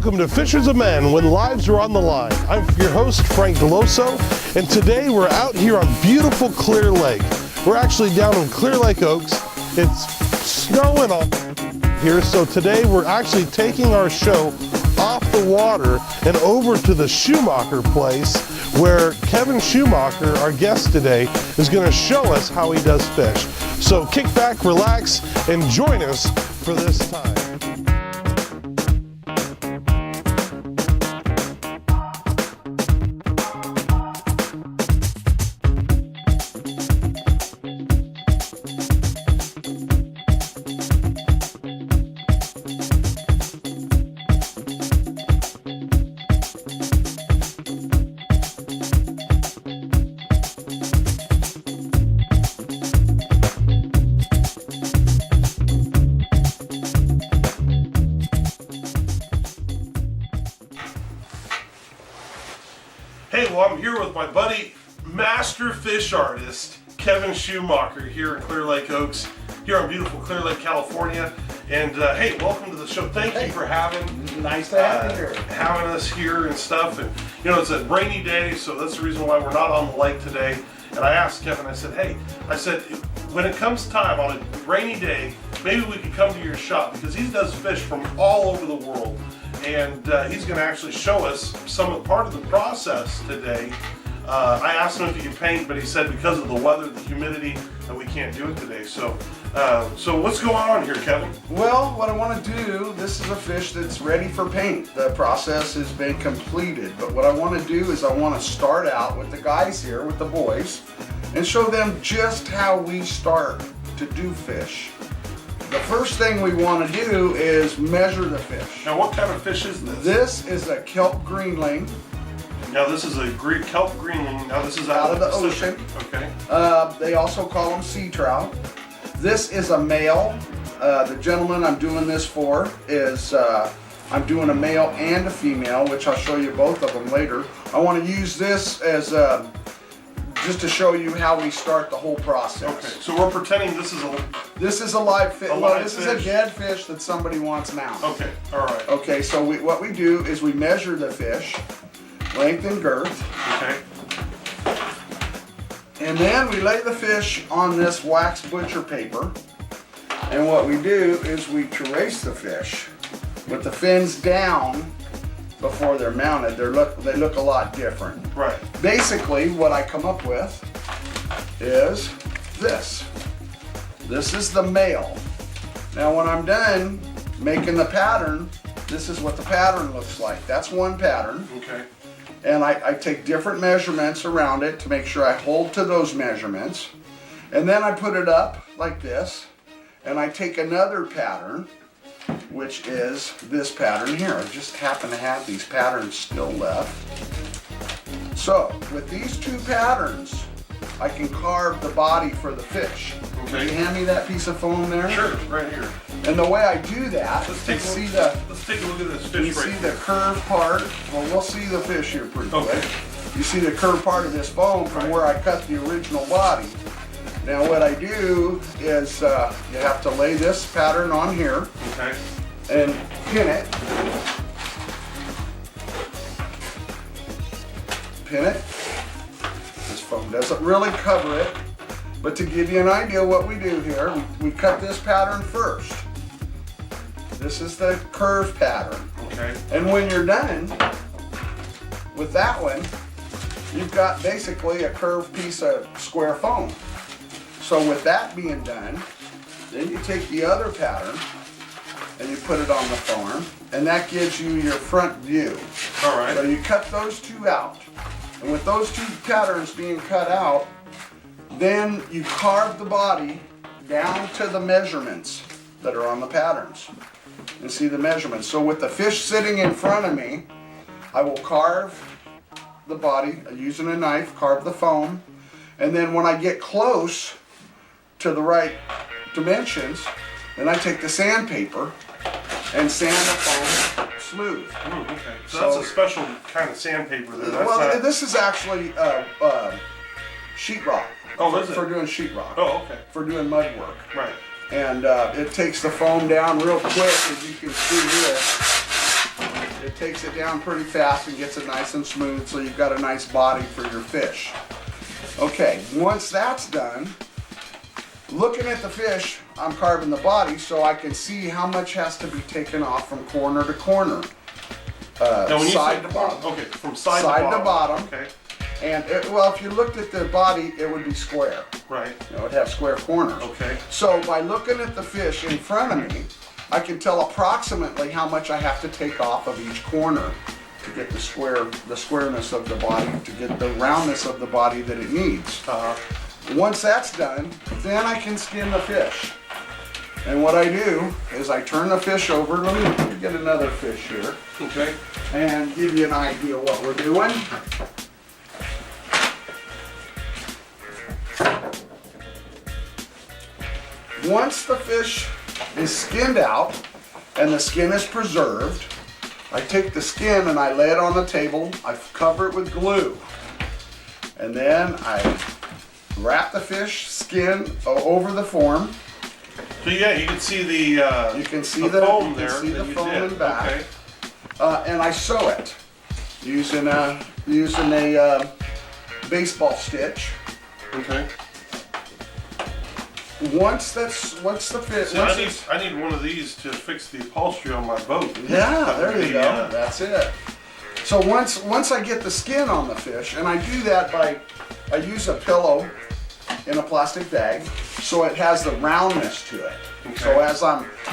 Welcome to Fishers of Men, when lives are on the line. I'm your host, Frank Deloso, and today we're out here on beautiful Clear Lake. We're actually down in Clearlake Oaks. It's snowing all here, so today we're actually taking our show off the water and over to the Schumacher place, where Kevin Schumacher, our guest today, is going to show us how he does fish. So kick back, relax, and join us for this time. Hey, well, I'm here with my buddy, master fish artist, Kevin Schumacher, here in Clear Lake Oaks, here on beautiful Clear Lake, California. And hey, welcome to the show. Thank you for Nice to have you here. having us here and stuff. And you know, it's a rainy day, so that's the reason why we're not on the lake today. And I asked Kevin, I said, hey, when it comes time on a rainy day, maybe we could come to your shop, because he does fish from all over the world. And he's going to actually show us part of the process today. I asked him if he could paint, but he said because of the weather, the humidity, that we can't do it today. So what's going on here, Kevin? Well, what I want to do, this is a fish that's ready for paint. The process has been completed, but what I want to do is I want to start out with the guys here, with the boys, and show them just how we start to do fish. The first thing we want to do is measure the fish. Now, what kind of fish is this? This is a kelp greenling. Now, this is a kelp greenling. Now, this is Out of the Pacific. ocean. Okay. They also call them sea trout. This is a male. The gentleman I'm doing this for is, I'm doing a male and a female, which I'll show you both of them later. I want to use this as just to show you how we start the whole process. Okay, so we're pretending this is a live fish. live This is fish. a dead fish that somebody wants now. Okay, all right. Okay, so what we do is we measure the fish, length and girth, Okay. and then we lay the fish on this wax butcher paper. And what we do is we trace the fish with the fins down before they're mounted. They look a lot different. Right. Basically, what I come up with is this. This is the male. Now, when I'm done making the pattern, this is what the pattern looks like. That's one pattern. Okay. And I take different measurements around it to make sure I hold to those measurements. And then I put it up like this. And I take another pattern, which is this pattern here. I just happen to have these patterns still left. So, with these two patterns, I can carve the body for the fish. Okay. Can you hand me that piece of foam there? Sure, right here. And the way I do that, Let's take you let's take a look at this you fish right see here. the curved part. Well, we'll see the fish here pretty Okay. quick. You see the curved part of this foam from Right. where I cut the original body. Now, what I do is you have to lay this pattern on here Okay. and pin it. Pin it. This foam doesn't really cover it, but to give you an idea what we do here, we cut this pattern first. This is the curve pattern. Okay. And when you're done with that one, you've got basically a curved piece of square foam. So with that being done, then you take the other pattern and you put it on the foam, and that gives you your front view. All right. So you cut those two out. And with those two patterns being cut out, then you carve the body down to the measurements that are on the patterns. And see the measurements. So with the fish sitting in front of me, I will carve the body using a knife, carve the foam, and then when I get close to the right dimensions, then I take the sandpaper and sand the foam smooth. Okay. So that's a special kind of sandpaper there. That's This is actually sheetrock. Oh, is it? For doing sheetrock. Oh, okay. For doing mud work. Right. And it takes the foam down real quick, as you can see here. it takes it down pretty fast and gets it nice and smooth, so you've got a nice body for your fish. Okay, once that's done, looking at the fish, I'm carving the body so I can see how much has to be taken off from corner to corner. Now, when Side you to bottom. Okay, from side to bottom. Okay. And well, if you looked at the body, it would be square. Right. You know, it'd have square corners. Okay. So by looking at the fish in front of me, I can tell approximately how much I have to take off of each corner to get the squareness of the body, to get the roundness of the body that it needs. Once that's done, then I can skin the fish. And what I do is I turn the fish over. Let me get another fish here. Okay. And give you an idea what we're doing. Once the fish is skinned out and the skin is preserved, I take the skin and I lay it on the table. I cover it with glue. And then I wrap the fish skin over the form. So yeah, you can see the You can see the the foam you there. can see that the you foam did. in back. Okay. And I sew it using a baseball stitch. Okay. Once the fish. See, I need one of these to fix the upholstery on my boat. Yeah, there you go. Yeah. That's it. So once I get the skin on the fish, and I do that by I use a pillow in a plastic bag, so it has the roundness to it. Okay.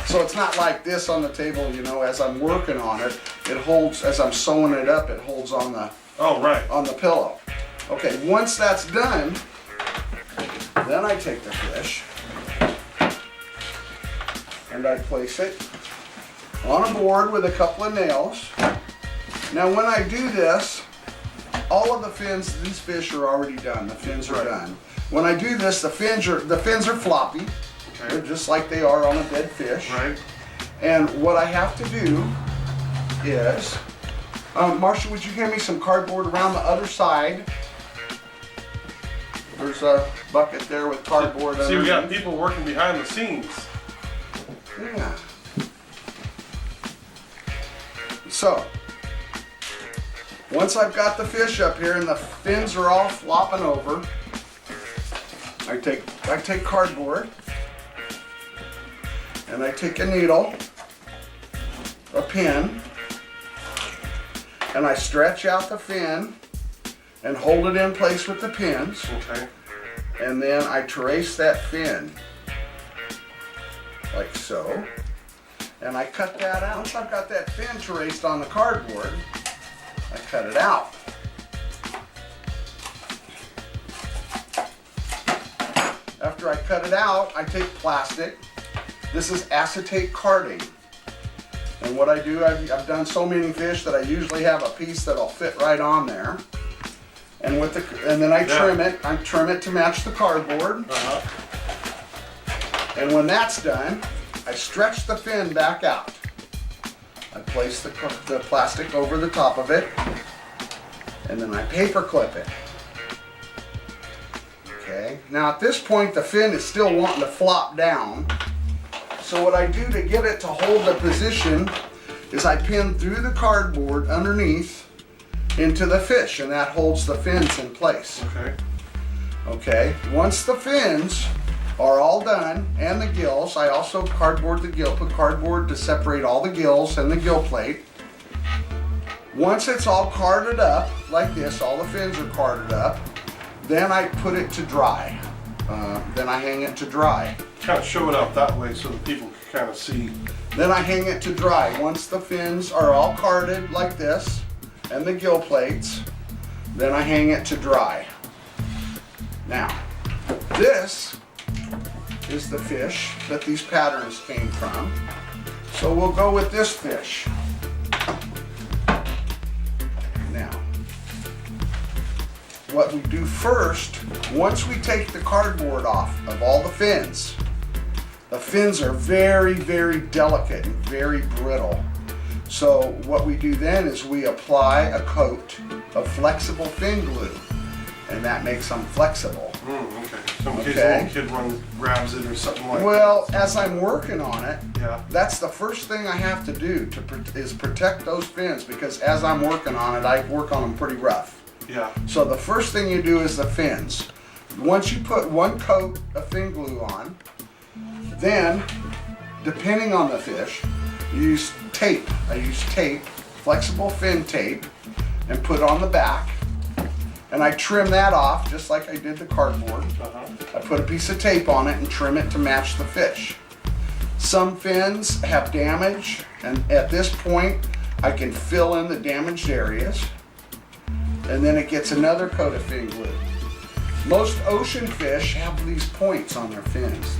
So it's not like this on the table, you know. As I'm working on it, it holds. As I'm sewing it up, it holds on the on the pillow. Okay. Once that's done, then I take the fish and I place it on a board with a couple of nails. Now when I do this, all of the fins, these fish are already done. The fins are done. When I do this, the fins are floppy. Okay. They're just like they are on a dead fish. Right. And what I have to do is, Marcia, would you hand me some cardboard around the other side? There's a bucket there with cardboard See, we got underneath. people working behind the scenes. Yeah. So, once I've got the fish up here and the fins are all flopping over, I take cardboard and I take a needle, a pin, and I stretch out the fin and hold it in place with the pins. Okay. And then I trace that fin like so, and I cut that out. Once I've got that fin traced on the cardboard, I cut it out. After I cut it out, I take plastic. This is acetate carding. And what I do, I've done so many fish that I usually have a piece that'll fit right on there. And then I trim it. I trim it to match the cardboard. And when that's done, I stretch the fin back out. I place the plastic over the top of it, and then I paper clip it. Okay. Now at this point, the fin is still wanting to flop down. So what I do to get it to hold the position is I pin through the cardboard underneath into the fish, and that holds the fins in place. Okay. Okay, once the fins are all done and the gills, I also cardboard the gill, put cardboard to separate all the gills and the gill plate. Once it's all carded up like this, all the fins are carded up, then I put it to dry. Then I hang it to dry. Kind of show it out that way so that people can kind of see. Then I hang it to dry. Once the fins are all carded like this and the gill plates, then I hang it to dry. Now, this is the fish that these patterns came from. So we'll go with this fish. Now, what we do first, once we take the cardboard off of all the fins are very, very delicate and very brittle. So what we do then is we apply a coat of flexible fin glue. and that makes them flexible. Okay. So in case Okay. a little kid grabs it or something like Well, as I'm working on it, Yeah. that's the first thing I have to do is protect those fins, because as I'm working on it, I work on them pretty rough. that. Yeah. So the first thing you do is the fins. Once you put one coat of fin glue on, then, depending on the fish, you use tape. I use tape, flexible fin tape, and put on the back. And I trim that off just like I did the cardboard. I put a piece of tape on it and trim it to match the fish. Some fins have damage, and at this point, I can fill in the damaged areas, and then it gets another coat of fin glue. Most ocean fish have these points on their fins.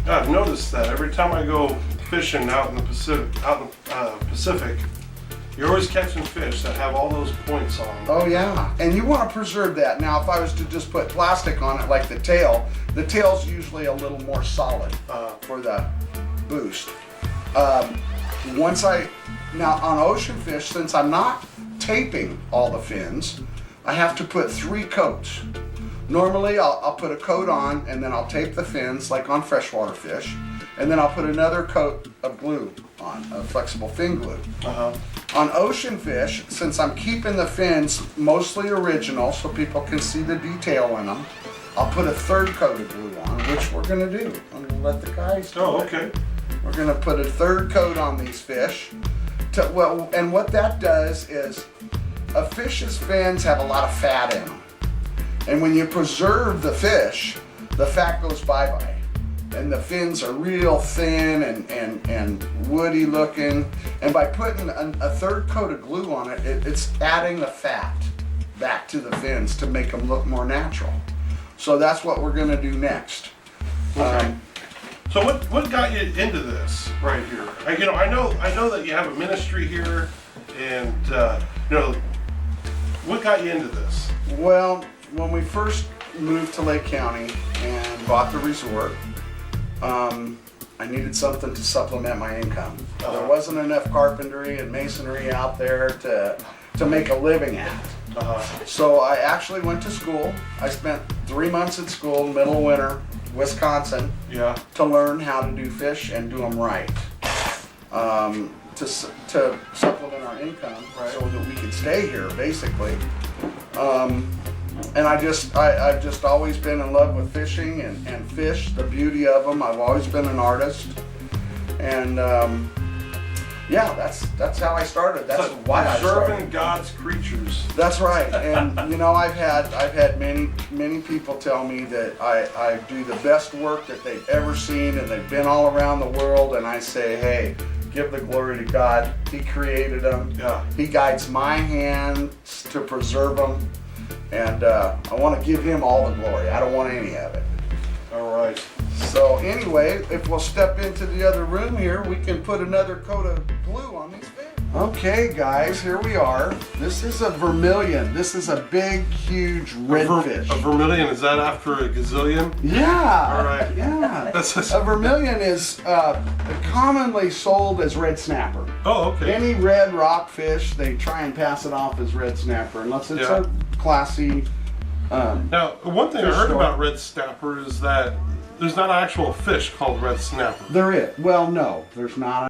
I've noticed that every time I go fishing out in the Pacific, you're always catching fish that have all those points on them. Oh yeah, and you want to preserve that. Now, if I was to just put plastic on it like the tail's usually a little more solid for the boost. Now on ocean fish, since I'm not taping all the fins, I have to put 3 coats. Normally, I'll put a coat on and then I'll tape the fins like on freshwater fish, and then I'll put another coat of glue on, flexible fin glue. On ocean fish, since I'm keeping the fins mostly original so people can see the detail in them, I'll put a 3rd coat of glue on, which we're gonna do. I'm gonna let the guys do Oh, it. okay. We're gonna put a 3rd coat on these fish. And what that does is, a fish's fins have a lot of fat in them. And when you preserve the fish, the fat goes bye-bye. And the fins are real thin and woody looking. And by putting a 3rd coat of glue on it, it's adding the fat back to the fins to make them look more natural. So that's what we're gonna do next. Okay. So what got you into this right here? I know that you have a ministry here, and what got you into this? Well, when we first moved to Lake County and bought the resort, I needed something to supplement my income. There wasn't enough carpentry and masonry out there to make a living at. So I actually went to school. I spent 3 months at school in the middle of winter, Wisconsin, Yeah. to learn how to do fish and do them right. To supplement our income, so that we could stay here, basically. And I've just always been in love with fishing and fish, the beauty of them. I've always been an artist, and yeah, that's how I started. That's why I started. Preserving God's creatures. That's right. And I've had many people tell me that I do the best work that they've ever seen, and they've been all around the world, and I say, hey, give the glory to God. He created them. Yeah. He guides my hands to preserve them, and I want to give him all the glory. I don't want any of it. All right. So anyway, if we'll step into the other room here, we can put another coat of glue on these fish. Okay, guys, here we are. This is a vermilion. This is a big, huge redfish. A vermilion, is that after a gazillion? Yeah. All right. Yeah. That's A vermilion is commonly sold as red snapper. Oh, okay. Any red rockfish, they try and pass it off as red snapper, unless it's a classy. Now, one thing I Fish heard store. about red snapper is that there's not an actual fish called red snapper. There is. Well, no, there's not.